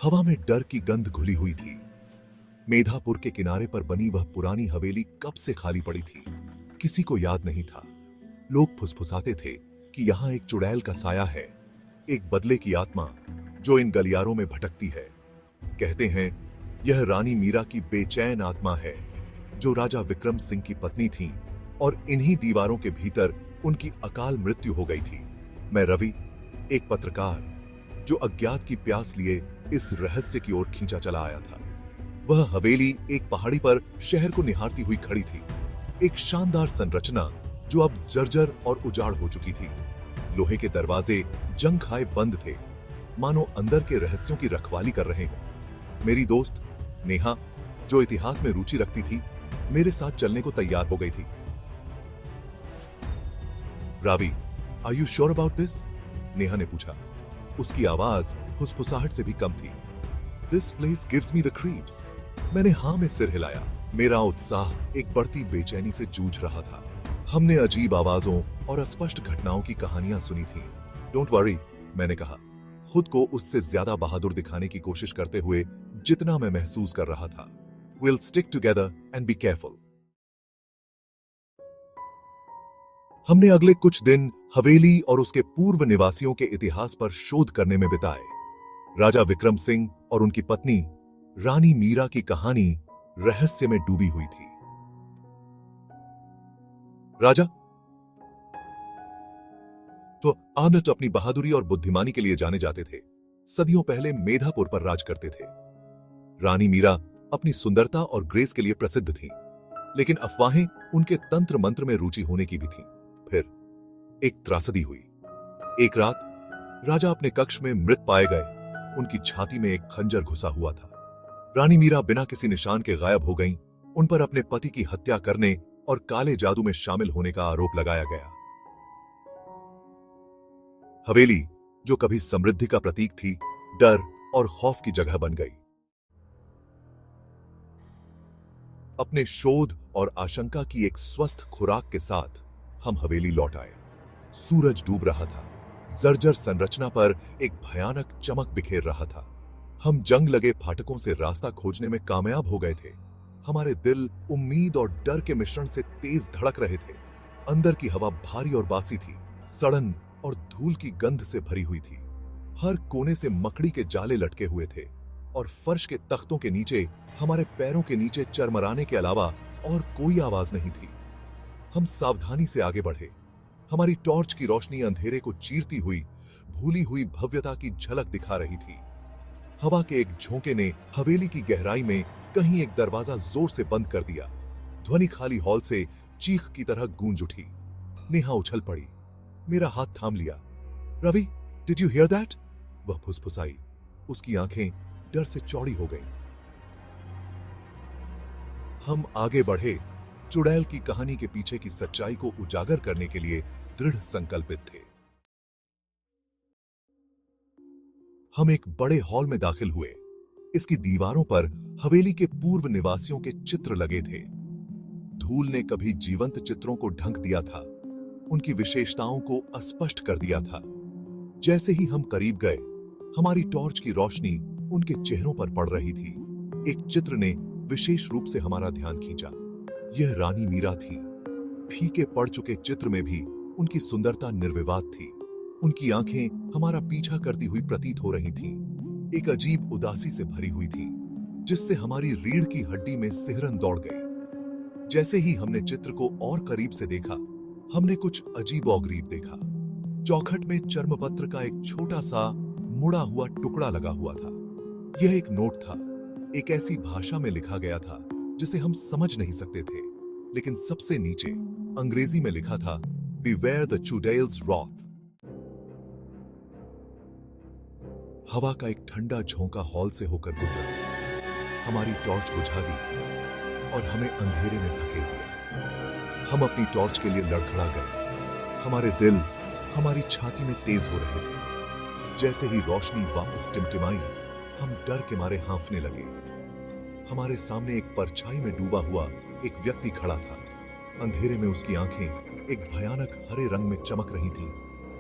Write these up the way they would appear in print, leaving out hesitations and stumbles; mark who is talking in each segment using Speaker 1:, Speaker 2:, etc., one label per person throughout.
Speaker 1: हवा में डर की गंध घुली हुई थी। मेधापुर के किनारे पर बनी वह पुरानी हवेली कब से खाली पड़ी थी, किसी को याद नहीं था। लोग फुसफुसाते थे कि यहां एक चुड़ैल का साया है, एक बदले की आत्मा जो इन गलियारों में भटकती है। कहते हैं यह रानी मीरा की बेचैन आत्मा है, जो राजा विक्रम सिंह की पत्नी थी और इन्हीं दीवारों के भीतर उनकी अकाल मृत्यु हो गई थी। मैं रवि, एक पत्रकार जो अज्ञात की प्यास लिए इस रहस्य की ओर खींचा चला आया था। वह हवेली एक पहाड़ी पर शहर को निहारती हुई खड़ी थी, एक शानदार संरचना जो अब जर्जर और उजाड़ हो चुकी थी। लोहे के दरवाजे जंग खाए बंद थे, मानो अंदर के रहस्यों की रखवाली कर रहे हों। मेरी दोस्त नेहा, जो इतिहास में रुचि रखती थी, मेरे साथ चलने को तैयार हो गई थी। Raavi, are you sure about this? Neha ने पूछा। उसकी आवाज फुसफुसाहट से भी कम थी। This place gives me the creeps. मैंने हां में सिर हिलाया। मेरा उत्साह एक बढ़ती बेचैनी से जूझ रहा था। हमने अजीब आवाजों और अस्पष्ट घटनाओं की कहानियां सुनी थी। डोंट वरी, मैंने कहा, खुद को उससे ज्यादा बहादुर दिखाने की कोशिश करते हुए जितना मैं महसूस कर रहा था। Will stick together and be careful. हमने अगले कुछ दिन हवेली और उसके पूर्व निवासियों के इतिहास पर शोध करने में बिताए। राजा विक्रम सिंह और उनकी पत्नी रानी मीरा की कहानी रहस्य में डूबी हुई थी। राजा तो आनत अपनी बहादुरी और बुद्धिमानी के लिए जाने जाते थे। सदियों पहले मेधापुर पर राज करते थे। रानी मीरा अपनी सुंदरता और ग्रेस के लिए प्रसिद्ध थी, लेकिन अफवाहें उनके तंत्र मंत्र में रुचि होने की भी थी। फिर एक त्रासदी हुई। एक रात राजा अपने कक्ष में मृत पाए गए। उनकी छाती में एक खंजर घुसा हुआ था। रानी मीरा बिना किसी निशान के गायब हो गईं। उन पर अपने पति की हत्या करने और काले जादू में शामिल होने का आरोप लगाया गया। हवेली, जो कभी समृद्धि का प्रतीक थी, डर और खौफ की जगह बन गई। अपने शोध और आशंका की एक स्वस्थ खुराक के साथ हम हवेली लौट आए। सूरज डूब रहा था। जर्जर संरचना पर एक भयानक चमक बिखेर रहा था। हम जंग लगे फाटकों से रास्ता खोजने में कामयाब हो गए थे। हमारे दिल उम्मीद और डर के मिश्रण से तेज धड़क रहे थे। अंदर की हवा भारी और बासी थी, सड़न और धूल की गंध से भरी हुई थी। हर कोने से मकड़ी के जाले लटके हुए थे और फर्श के तख्तों के नीचे हमारे पैरों के नीचे चरमराने के अलावा और कोई आवाज नहीं थी। हम सावधानी से आगे बढ़े। हमारी टॉर्च की रोशनी अंधेरे को चीरती हुई भूली हुई भव्यता की झलक दिखा रही थी। हवा के एक झोंके ने हवेली की गहराई में कहीं एक दरवाजा जोर से बंद कर दिया। ध्वनि खाली हॉल से चीख की तरह गूंज उठी। नेहा उछल पड़ी, मेरा हाथ थाम लिया। Ravi, did you hear that? वह फुसफुसाई। उसकी आंखें डर से चौड़ी हो गईं। हम आगे बढ़े, चुड़ैल की कहानी के पीछे की सच्चाई को उजागर करने के लिए दृढ़ संकल्पित थे। हम एक बड़े हॉल में दाखिल हुए। इसकी दीवारों पर हवेली के पूर्व निवासियों के चित्र लगे थे। धूल ने कभी जीवंत चित्रों को ढंक दिया था, उनकी विशेषताओं को अस्पष्ट कर दिया था। जैसे ही हम करीब गए, हमारी टॉर्च की रोशनी उनके चेहरों पर पड़ रही थी। एक चित्र ने विशेष रूप से हमारा ध्यान खींचा। यह रानी मीरा थी। फीके पड़ चुके चित्र में भी उनकी सुंदरता निर्विवाद थी। उनकी आंखें हमारा पीछा करती हुई प्रतीत हो रही थीं, एक अजीब उदासी से भरी हुई थी, जिससे हमारी रीढ़ की हड्डी में सिहरन दौड़ गई। जैसे ही हमने चित्र को और करीब से देखा, हमने कुछ अजीबोगरीब देखा। चौखट में चर्मपत्र का एक छोटा सा मुड़ा हुआ टुकड़ा लगा हुआ था। यह एक नोट था, एक ऐसी भाषा में लिखा गया था जिसे हम समझ नहीं सकते थे, लेकिन सबसे नीचे अंग्रेजी में लिखा था, Beware the Chudale's wrath। हवा का एक ठंडा झोंका हॉल से होकर गुजरा, हमारी टॉर्च बुझा दी और हमें अंधेरे में धकेल दिया। हम अपनी टॉर्च के लिए लड़खड़ा गए। हमारे दिल हमारी छाती में तेज हो रहे थे। जैसे ही रोशनी वापस टिमटिमाई, हम डर के मारे हाँफने लगे। हमारे सामने एक परछाई में डूबा हुआ एक व्यक्ति खड़ा था। अंधेरे में उसकी आंखें एक भयानक हरे रंग में चमक रही थीं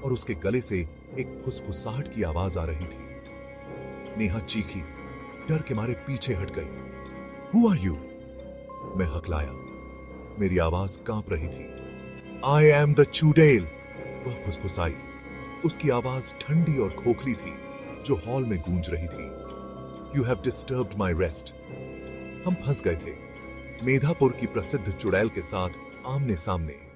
Speaker 1: और उसके गले से एक फुसफुसाहट की आवाज आ रही थी। नेहा चीखी, डर के मारे पीछे हट गई। Who are you? मैं हकलाया। मेरी आवाज कांप रही थी। I am the चुड़ैल। वह फुसफुसाई। उसकी आवाज ठंडी और खोखली थी, जो हॉल में गूंज रही थी। You have disturbed my rest। हम फंस गए थे, मेधापुर की प्रसिद्ध चुड़ैल के साथ आमने सामने।